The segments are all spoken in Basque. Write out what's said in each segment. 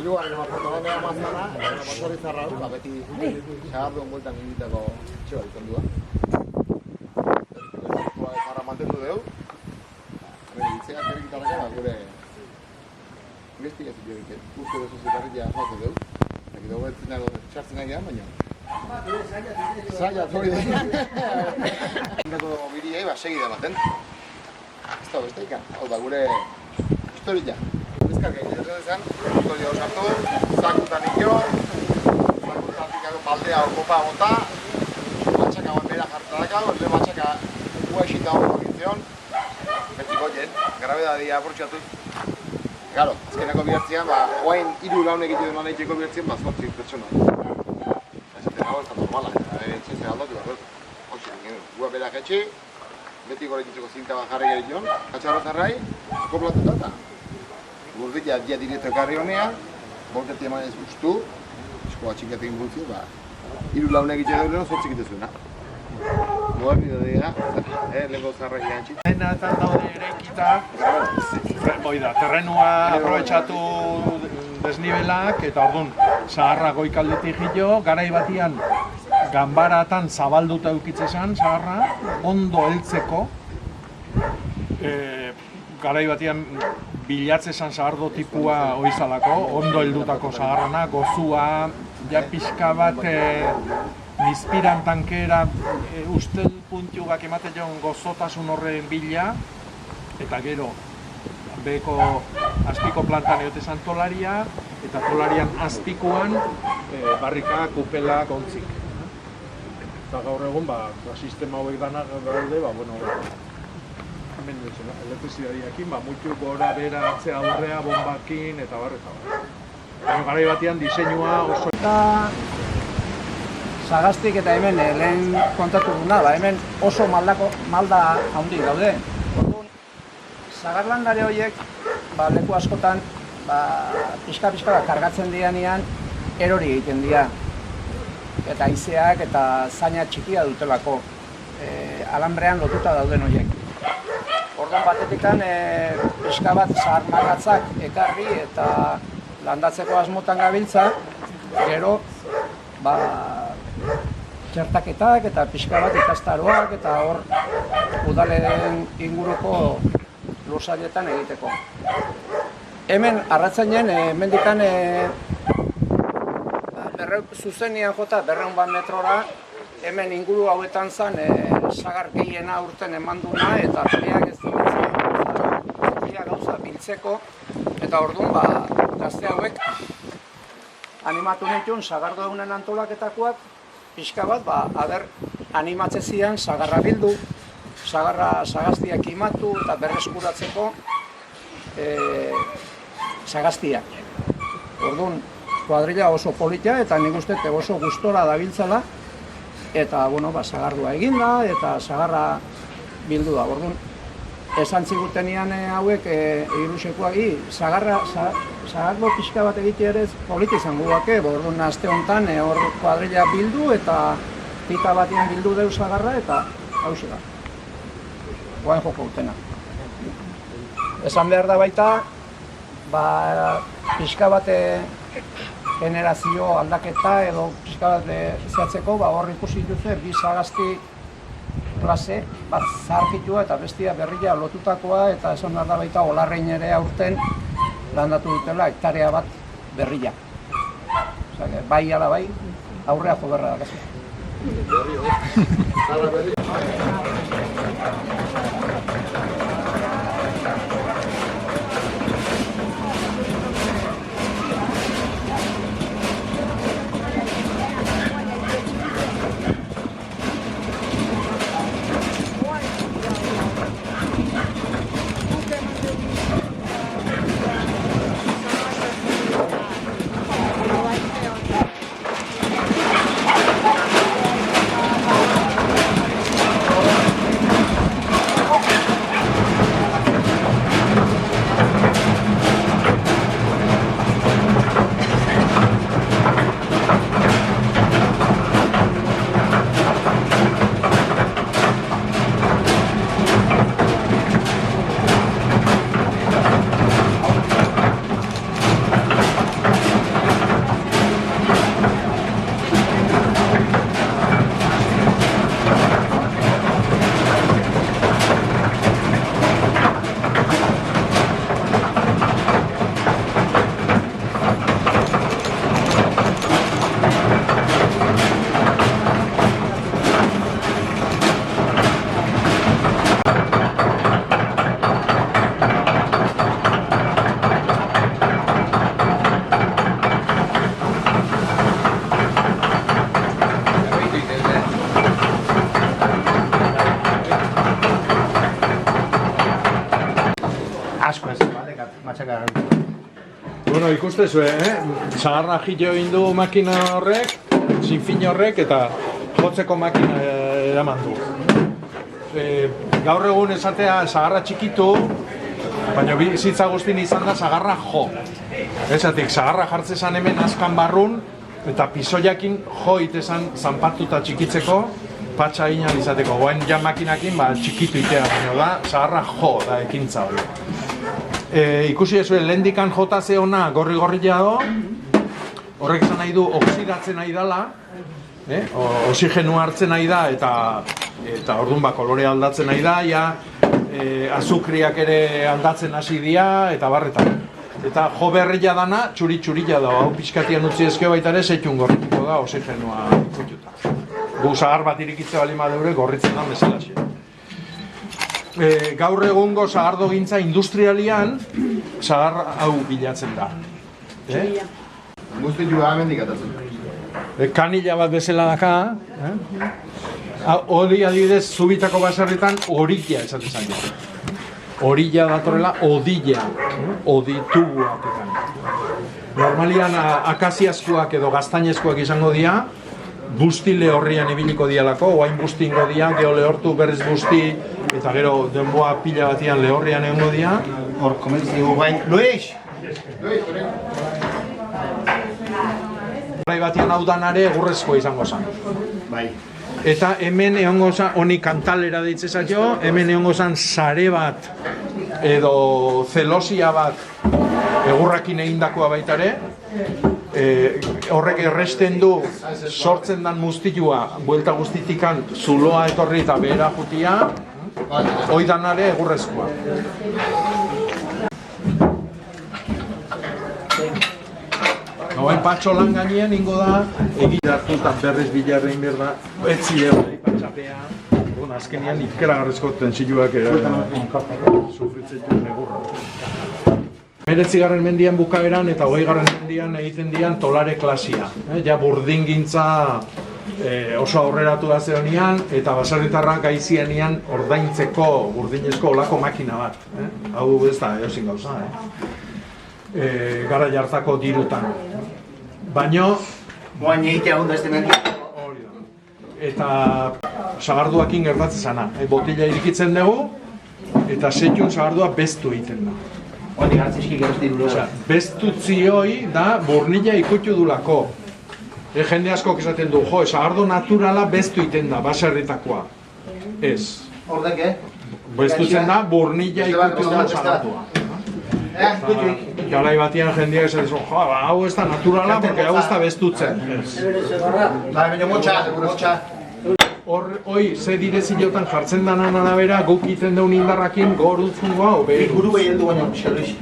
Hirugarren apartamentua Amazona, motori zarra du, beti sagarduen bueltan egiteko txoa izan du. Zarra mantendu dugu. Itzeak errikitarraka, gure investigazio egiten. Uste duzu zitarritia asmatu dugu. Eta dugu entzinago txartzen nahi gehan, baina. Zaila, zori dugu. Indako biriei, segide ematen. Ez da beste ikan. Hau da, gure historia. Bizkarka egiten zen, historia osartu, zakutan ikio, zakutatik baldea okopa bota, matxaka bera jartadaka, orde matxaka uaxita hori egitzeon, betiko jen, grabedadia apurtxatuz. Garo, azkenako bihartzean, oain hiru laun egiten duen anaitzeko bihartzean, zortzi pertsona. Ezaten hau, ez da normala, etxezen aldatu behar. Gua bera jetxe, beti gore ditzeko zinta bat jarri gari joan, katxarra zarrai, akoplatuta eta gurdila dia direto ekarri honea, borketi eman ez guztu, eskoa txinkatekin bultzio, hiru laun egiten duen zortzik itezuena. Modernitatea, lehenko zarra gantxit. Eta daude eraikita, terrenua aprobetxatu desnibelak, eta orduan, zaharra goikaldetik jo, garai batian ganbaratan zabalduta eukitzezan, zaharra, ondo heltzeko, garai batian bilatzezan zahardo tipua oizalako, ondo heldutako zaharrana, gozua, ja pixka bat nizpiran tankera ustel puntiugak emate joan gozotasun horren bila, eta gero beko azpiko plantan eotezan tolaria, eta tolarian azpikoan barrika, kupela, gontzik. Eta gaur egun, sistema hauek danak daude, hemen elektrizidadiakin, muitu gora bera atzea aurrea, bombakin, eta barreta. Garai batean diseinua oso... Sagaztik eta hemen lehen kontatu duna, hemen oso malda handi daude. Orduan, sagarlandare horiek leku askotan pixka-pixka kargatzen dianean erori egiten dira. Eta haizeak eta zaina txikia dutelako alambrean lotuta dauden horiek. Orduan batetikan pixka bat zaharmarratzak ekarri eta landatzeko asmotan gabiltza, gero txertaketak eta pixka bat ikastaroak eta hor udalen inguruko lursailetan egiteko. Hemen arratzainen, hemendikan zuzenian jota 200 metrora, hemen inguru hauetan zen sagar gehiena urten eman duna eta beak ez dutzen gauza biltzeko eta orduan gazte hauek animatu nituen sagardo egunen antolaketakoak pixka bat, animatze zian sagarra bildu, sagaztiak imatu eta berreskuratzeko sagaztiak. Orduan, kuadrilla oso polita eta nik uste oso gustora dabiltzala eta, sagardua eginda eta sagarra bildu da. Orduan, esan zigutenian hauek irusekoak, sagardo pixka bat egitea ere polita izango guake, orduan aste honetan hor kuadrilla bildu eta pita batien bildu deu sagarra eta hauxe da. Guain joko utena. Esan behar da baita, pixka bat generazio aldaketa edo pixka bat zehatzeko, hor ikusi duzu, bi sagazti klase, bat zaharkitua eta bestia berria lotutakoa eta esan behar da baita olarrein ere aurten landatu dutela hektarea bat berria. Bai ala bai, aurrea jo berra da kasu. saka. Bueno, ikuste zuen, sagarra jito egin du makina horrek, sinfin horrek, eta jotzeko makina eraman du. Gaur egun esatea sagarra txikitu, baina bizitza guztien izan da sagarra jo. Esatik, sagarra jartzezan hemen askan barrun, eta pisoiakin jo itezan zanpatuta txikitzeko, patxa inan izateko. Goen ja makinakin txikitu itea, baina da, sagarra jo da ekintza hori. Ikusi ezuen, lehendikan jota ze ona gorri-gorria do, horrek izan nahi du oxidatzen nahi dela, oxigenu hartzen nahi da, eta orduan kolore aldatzen nahi da, azukriak ere aldatzen hasi dira, eta barretan. Eta jo berria dana, txuri-txurila da, hau pixkatian utzi ezkeo baita ere, zeitun gorrituko da, oxigenua ikututa. Gu sagar bat irikitze bali madeure, gorritzen da bezalaxe. Gaur egungo sagardo gintza industrialian, sagar hau bilatzen da. Guztitua hemendik atatzen. Kanila bat bezala daka, hori adibidez, zubitako baserritan orilla esaten zaila. Orilla datorrela odilla, oditubua. Normalian akaziazkoak edo gaztainezkoak izango dira, busti lehorrian ibiliko dialako, oain busti ingo dira, geho lehortu berriz busti, eta gero denboa pila batian lehorrian egongo dira. Hor, komentzi guain, Luis! Bai batian hau danare egurrezkoa izango zen. Bai. Eta hemen egongo zen, honi kantalera deitzezak jo, hemen egongo zen sare bat, edo zelosia bat, egurrakin egindakoa baitare, horrek erresten du sortzen dan muztilua buelta guztitikan zuloa etorri eta behera jutia, hoi danare egurrezkoa. Hauen patxo lan gainean ingo da, egitartu eta berriz bilarrein behar da, etzile hori patxapea, azkenean ikeragarrezko tensioak sufritzen duen egurra. 19. mendian bukaeran eta 20. mendian egiten dian tolare klasia. Ja burdingintza oso aurreratu da zeonian eta baserritarrak gaizianian ordaintzeko burdinezko olako makina bat. Hau ez da eozin gauza. Gara jartako dirutan. Baino... Boain egitea ondo ez denetik. Eta sagarduakin gertatzen zana. Botila irikitzen dugu eta setxun sagardua bestu egiten da. Hori gartzizki gerozti duro. Bestutzi hoi da burnila ikutu dulako. Jende askok esaten du, sagardo naturala bestu egiten da, baserritakoa. Ez. Hordek, Bestutzen da burnila ikutu dula sagardua. Garai batian jendeak esaten zu, hau ez da naturala, porque hau ez da bestutzen. Baina motxa. Hoi, ze direziotan jartzen danan arabera, guk iten deun indarrakin gorutzungoa, obe... Ikuru behi heldu baina, xerriz.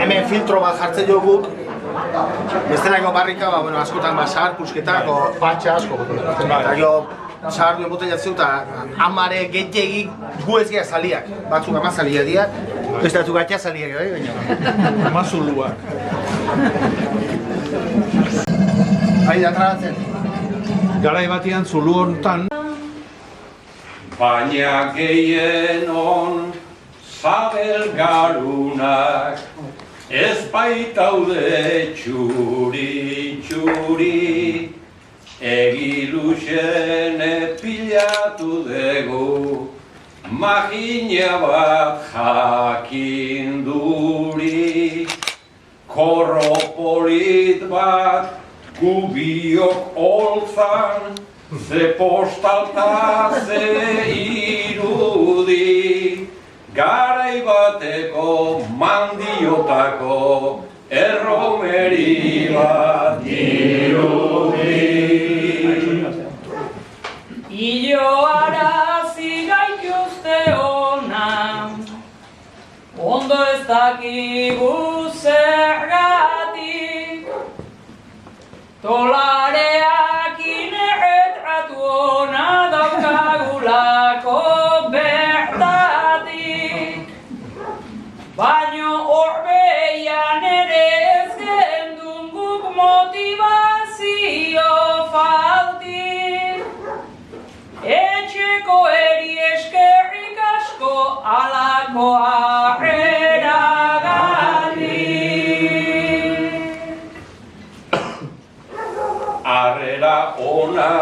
Hemen filtro bat jartzen jo guk, bestelako barrika, askotan sagar kusketak, patxa asko. Eta gero, sagar duen boten jatzen eta amare gehiagik gu ez gira zaliak. Batzuk ama zalia dira, beste batzuk gatia zaliak, baina. Amazuluak. Ari da trabatzen. Garai batian zulu honetan. Baina gehienon zabelgarunak ez baitaude txuri-txuri, egiluxen epilatu dugu, magina bat jakinduri, korro polit bat gubiok holtzan, ze postalta ze irudi, garai bateko mandiotako erromeri bat dirudi. Iloarazi gaituzte ona, ondo ez dakigu zergatik, tolareakin erretratu ona daukagulako bertatik, baino horbeian ere ez gendun guk motivazio faltik. Etxeko eri eskerrik asko alako harreragatik. Harrera ona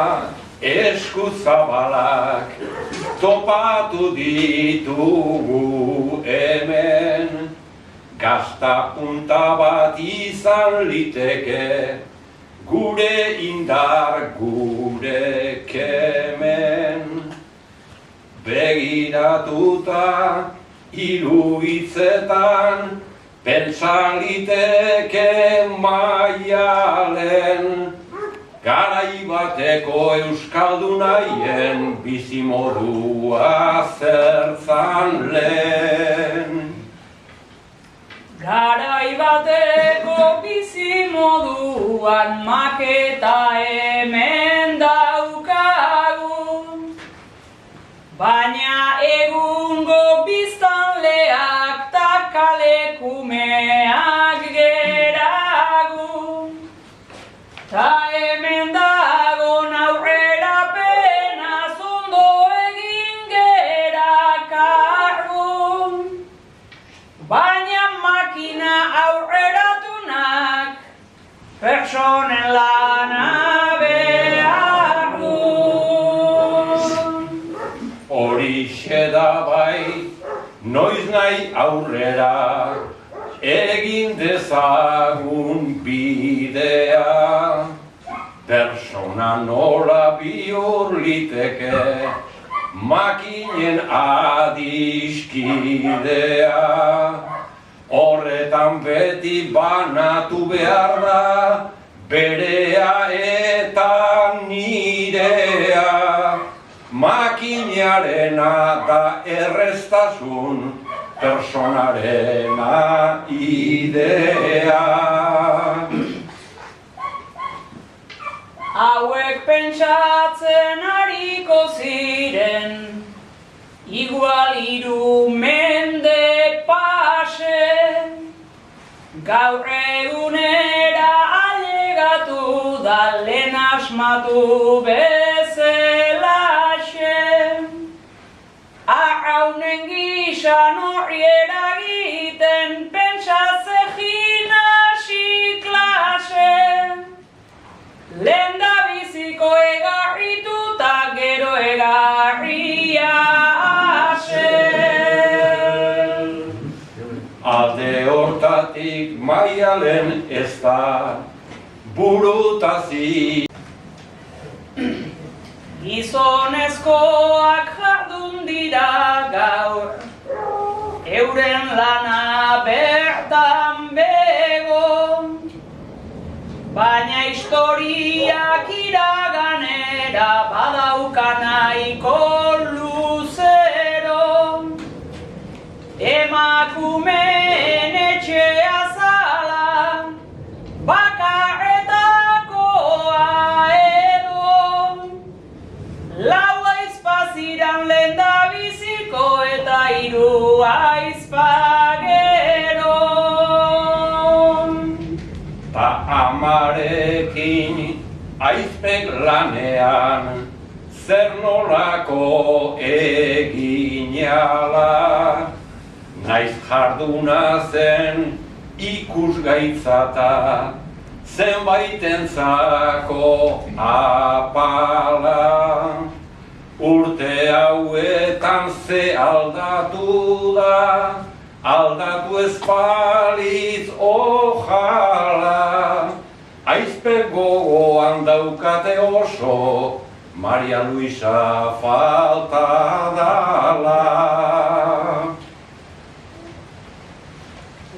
eskuzabalak topatu ditugu hemen, gazta punta bat izan liteke, gure indar, gure kemen. Begiratuta hiru hitzetan, pentsa liteke Maialen, garai bateko euskaldunaien bizimodua zertzan lehen. Garai bateko bizimoduan maketa hemen daukagu, baina egungo biztanleak ta kalekumeak geragu, ta hemen dagon aurrerapena ondo egin gera kargu, baina makina aurreratunak pertsonen lana behar du. Horixe da bai, noiz nahi aurrera, egin dezagun bidea. Persona nola bihur liteke, makinen adiskidea. Horretan beti banatu behar da, berea eta nirea. Makinarena da erreztasun, personarena idea. Hauek pentsatzen hariko ziren, igual 3 mende pase, gaur egunera ailegatu da lehen asmatu bezelaxe. Arraunen gizan horri eragiten, pentsazegin hasi klase. Lehen da biziko egarritu ta gero egarria ase. Alde hortatik Maialen ez da burutazi. Gizonezkoak jardun dira gaur, euren lana bertan bego, baina historiak iraganera badauka nahiko luzero. Emakumeen etxea zala, bakarretakoa edo, lau aizpaziran lehendabiziko eta 3 aizpagero. Ta amarekin aizpek lanean, zer nolako eginala. Naiz jarduna zen ikusgaitzata, zenbaitentzako apala. Urte hauetan ze aldatu da, aldatu ez balitz ojala. Aizpe gogoan daukate oso Maria Luisa falta dala.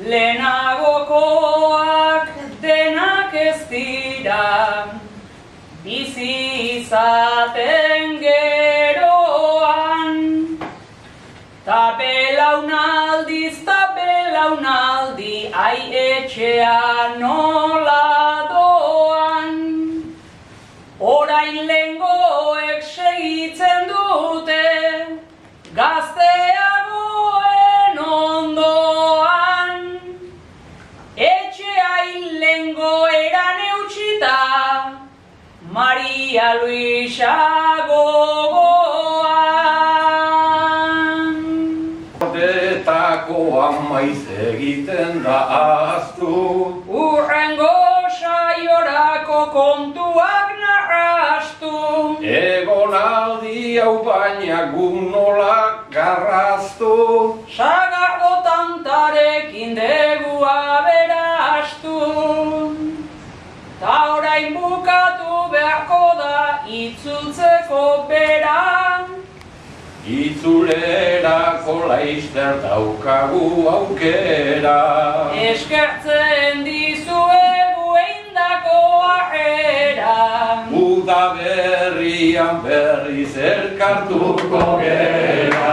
Lehenagokoak denak ez dira, bizi izaten geroan. Ta belaunaldi, ai etxea nola doan. Orain lehengoek segitzen dute, gazteagoen ondoan. Etxea lehengo eran eutxita, Maria Luisa gogoan. Ordetako amaiz egiten da ahaztu, Urrengo saiorako kontuak narrastu. egonaldi hau baina gu nola garraztu. Sagardo tantarekin degu aberastu. Ta orain bukatu beharko da itzultzeko bera. Itzulerako laizter daukagu aukera. Eskertzen dizuegu eindako harrera. Uda berrian berriz elkartuko gera.